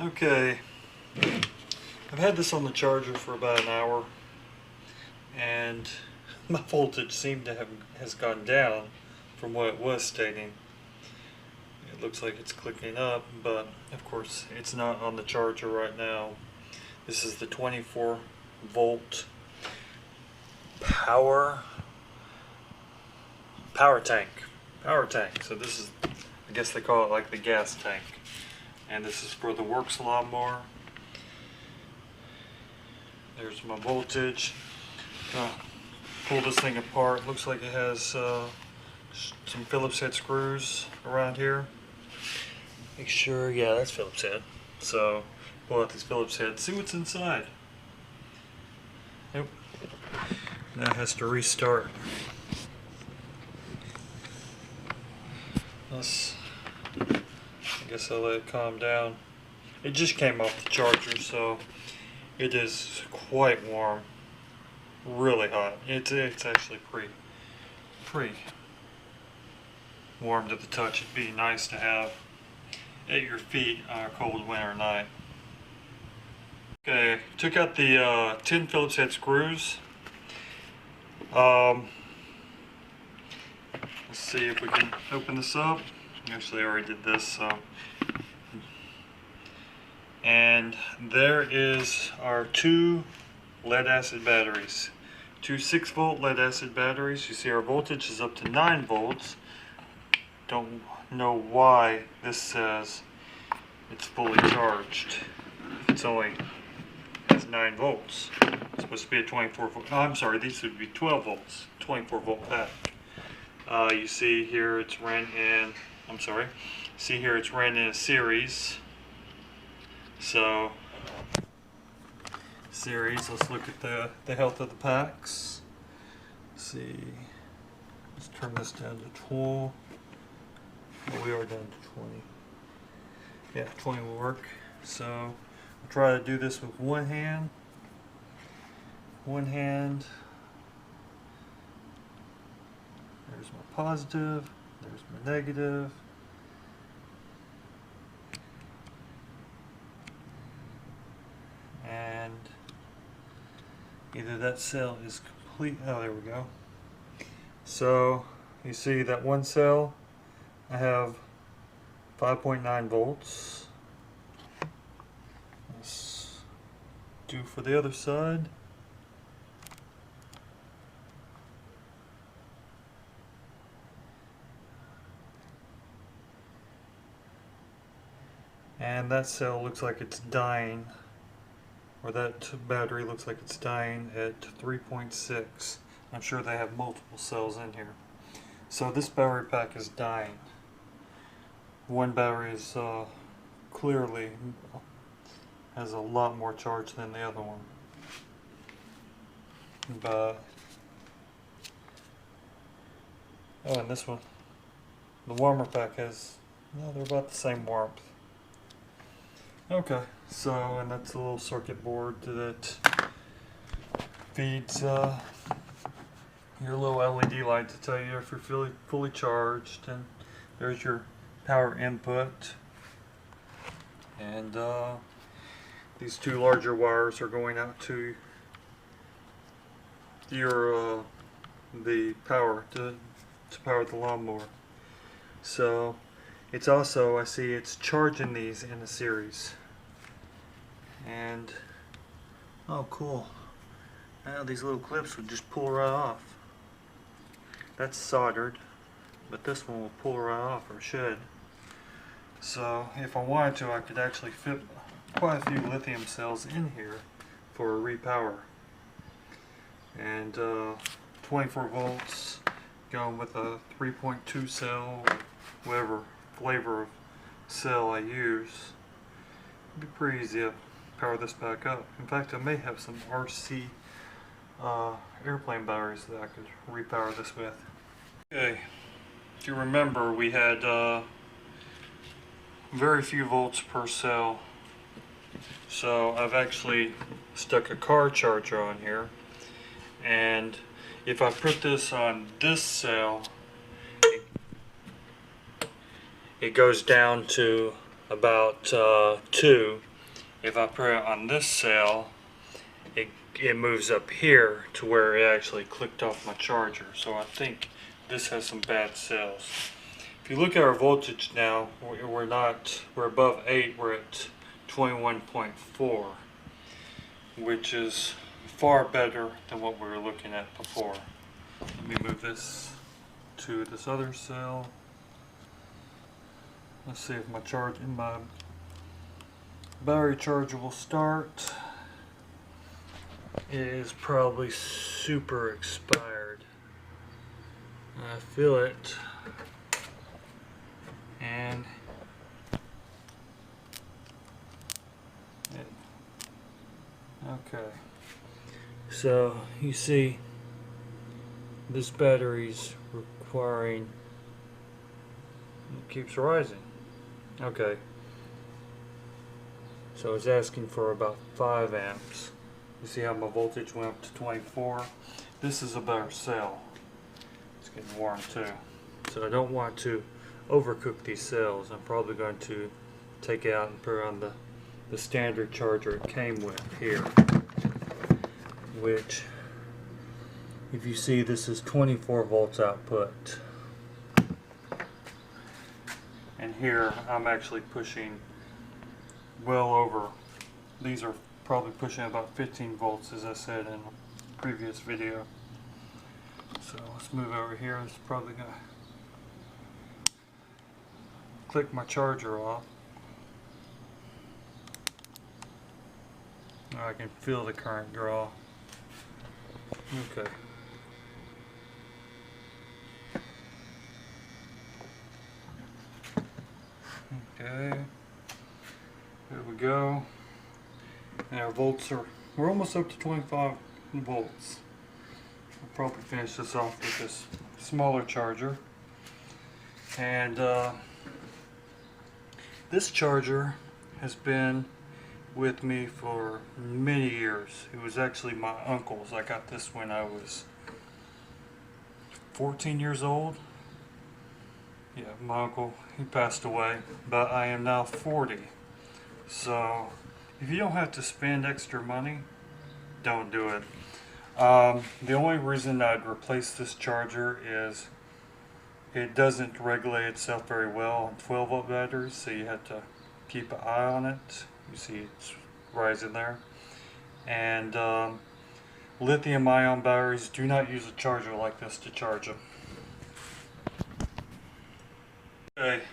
Okay, I've had this on the charger for about an hour, and my voltage seemed to has gone down from what it was stating. It looks like it's clicking up, but of course it's not on the charger right now. This is the 24 volt power tank. So this is, I guess they call it like the gas tank. And this is for the WORX lawnmower. There's my voltage. Pull this thing apart. Looks like it has some Phillips head screws around here. Make sure, yeah, that's Phillips head. So pull out these Phillips heads, see what's inside. Nope. Now it has to restart. I guess I'll let it calm down. It just came off the charger, so it is quite warm. Really hot. It's actually pretty warm to the touch. It'd be nice to have at your feet on a cold winter night. Okay, took out the 10 Phillips head screws. Let's see if we can open this up. Actually, I already did this, so. And there is our two lead acid batteries. Two 6-volt lead acid batteries. You see our voltage is up to 9 volts. Don't know why this says it's fully charged. It's only has 9 volts. It's supposed to be a 24 volt. Oh, I'm sorry, these would be 12 volts. 24 volt pack. You see here it's ran in, see here it's ran in a series. So, let's look at the health of the packs. Let's see, let's turn this down to 12. Oh, we are down to 20. Yeah, 20 will work. So, I'll try to do this with one hand. There's my positive, there's my negative. And either that cell is complete, oh there we go. So you see that one cell, I have 5.9 volts. Let's do for the other side. And that cell looks like it's dying, or that battery looks like it's dying at 3.6. I'm sure they have multiple cells in here. So this battery pack is dying. One battery is clearly has a lot more charge than the other one. But oh, and this one, the warmer pack has, no, they're about the same warmth. Okay, so, and that's a little circuit board that feeds your little LED light to tell you if you're fully charged, and there's your power input. And these two larger wires are going out to your the power to power the lawnmower. So it's also, I see it's charging these in a series. And oh cool, now these little clips would just pull right off. That's soldered, but this one will pull right off, or should. So if I wanted to, I could actually fit quite a few lithium cells in here for a repower. And 24 volts going with a 3.2 cell, or whatever flavor of cell I use. It'd be pretty easy to power this back up. In fact, I may have some RC airplane batteries that I could repower this with. Okay, if you remember, we had very few volts per cell. So I've actually stuck a car charger on here, and if I put this on this cell, it goes down to about 2. If I put it on this cell, it moves up here to where it actually clicked off my charger. So I think this has some bad cells. If you look at our voltage now, we're above 8, we're at 21.4, which is far better than what we were looking at before. Let me move this to this other cell. Let's see if my battery charger will start. It is probably super expired. I feel it. And okay. So you see this battery's requiring, it keeps rising. Okay. So it's asking for about 5 amps. You see how my voltage went up to 24? This is a better cell. It's getting warm too. So I don't want to overcook these cells. I'm probably going to take it out and put it on the standard charger it came with here. Which, if you see, this is 24 volts output. And here I'm actually pushing well over, these are probably pushing about 15 volts, as I said in a previous video. So let's move over here. It's probably going to click my charger off. Now I can feel the current draw. Okay. Okay. There we go. And our volts we're almost up to 25 volts. We'll probably finish this off with this smaller charger. And this charger has been with me for many years. It was actually my uncle's. I got this when I was 14 years old. Yeah, my uncle, he passed away, but I am now 40. So if you don't have to spend extra money, don't do it. The only reason I'd replace this charger is it doesn't regulate itself very well on 12 volt batteries, so you have to keep an eye on it. You see it's rising there. And lithium ion batteries, do not use a charger like this to charge them. Okay,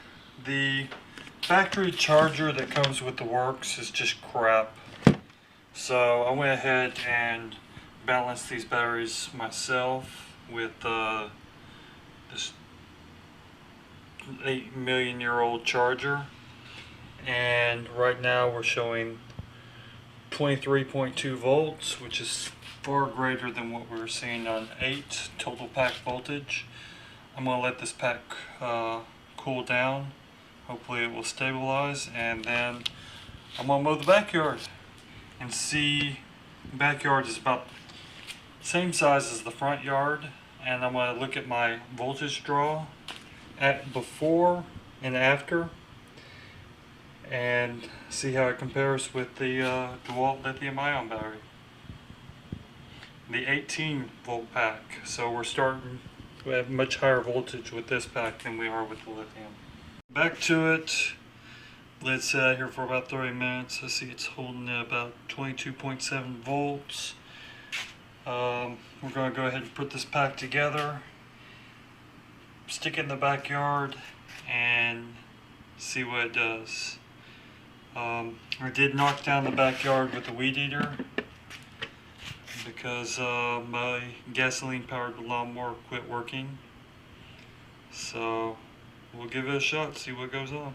the factory charger that comes with the WORX is just crap. So I went ahead and balanced these batteries myself with this 8 million year old charger. And right now we're showing 23.2 volts, which is far greater than what we were seeing on 8 total pack voltage. I'm going to let this pack cool down. Hopefully it will stabilize, and then I'm going to mow the backyard and see. The backyard is about the same size as the front yard, and I'm going to look at my voltage draw at before and after and see how it compares with the DeWalt lithium ion battery, the 18 volt pack. So we're starting to have much higher voltage with this pack than we are with the lithium. Back to it. Let's sit out here for about 30 minutes. I see it's holding at about 22.7 volts. We're going to go ahead and put this pack together, stick it in the backyard, and see what it does. I did knock down the backyard with a weed eater because my gasoline powered lawnmower quit working. So we'll give it a shot, see what goes on.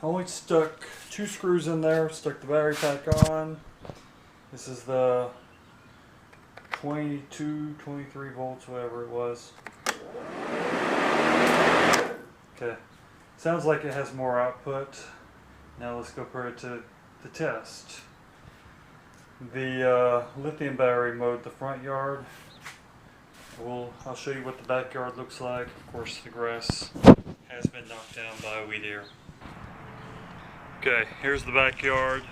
I only stuck 2 screws in there, stuck the battery pack on. This is the 22, 23 volts, whatever it was. Okay, sounds like it has more output. Now let's go put it to the test. The lithium battery mowed the front yard. I'll show you what the backyard looks like. Of course, the grass has been knocked down by a weed eater. Okay, here's the backyard.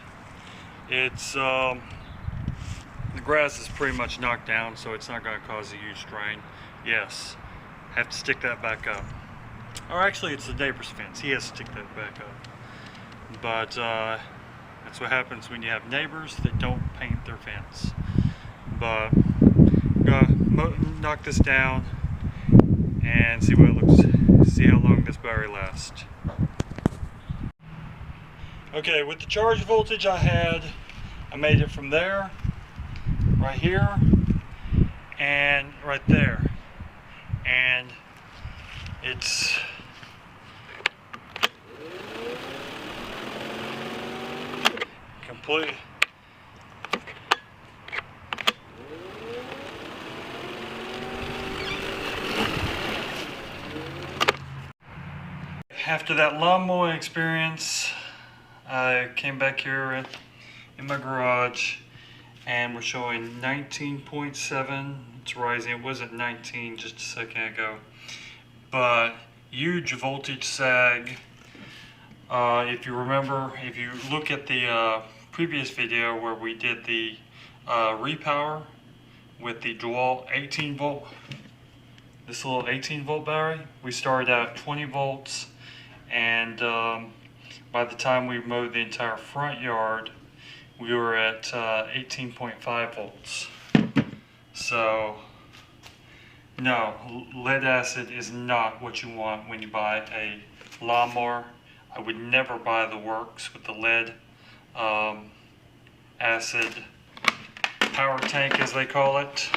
It's the grass is pretty much knocked down, so it's not going to cause a huge strain. Yes, have to stick that back up. Or actually, it's the neighbor's fence. He has to stick that back up. But that's what happens when you have neighbors that don't paint their fence. But I'm gonna knock this down and see what it looks. See how long this battery lasts. Okay, with the charge voltage I had, I made it from there, right here, and right there. And it's complete. After that lawn mowing experience, I came back here in my garage and we're showing 19.7. It's rising. It wasn't 19 just a second ago. But huge voltage sag. If you remember, if you look at the previous video where we did the repower with the dual 18 volt, this little 18 volt battery, we started out at 20 volts, and by the time we mowed the entire front yard, we were at 18.5 volts. So no, lead acid is not what you want when you buy a lawnmower. I would never buy the WORX with the lead acid power tank, as they call it,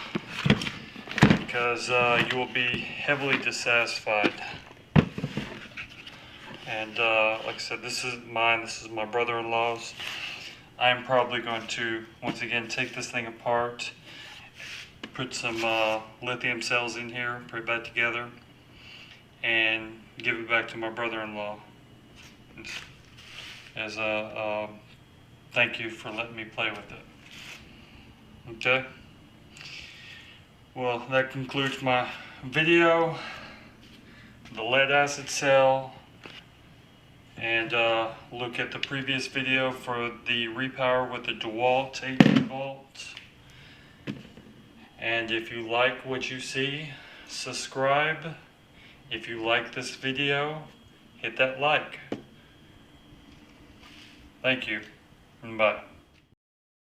because you will be heavily dissatisfied. And like I said, this is mine, this is my brother-in-law's. I'm probably going to, once again, take this thing apart, put some lithium cells in here, put it back together, and give it back to my brother-in-law as a thank you for letting me play with it. Okay? Well, that concludes my video. The lead acid cell. And look at the previous video for the repower with the DeWalt 18 volts. And if you like what you see, subscribe. If you like this video, hit that like. Thank you, and bye.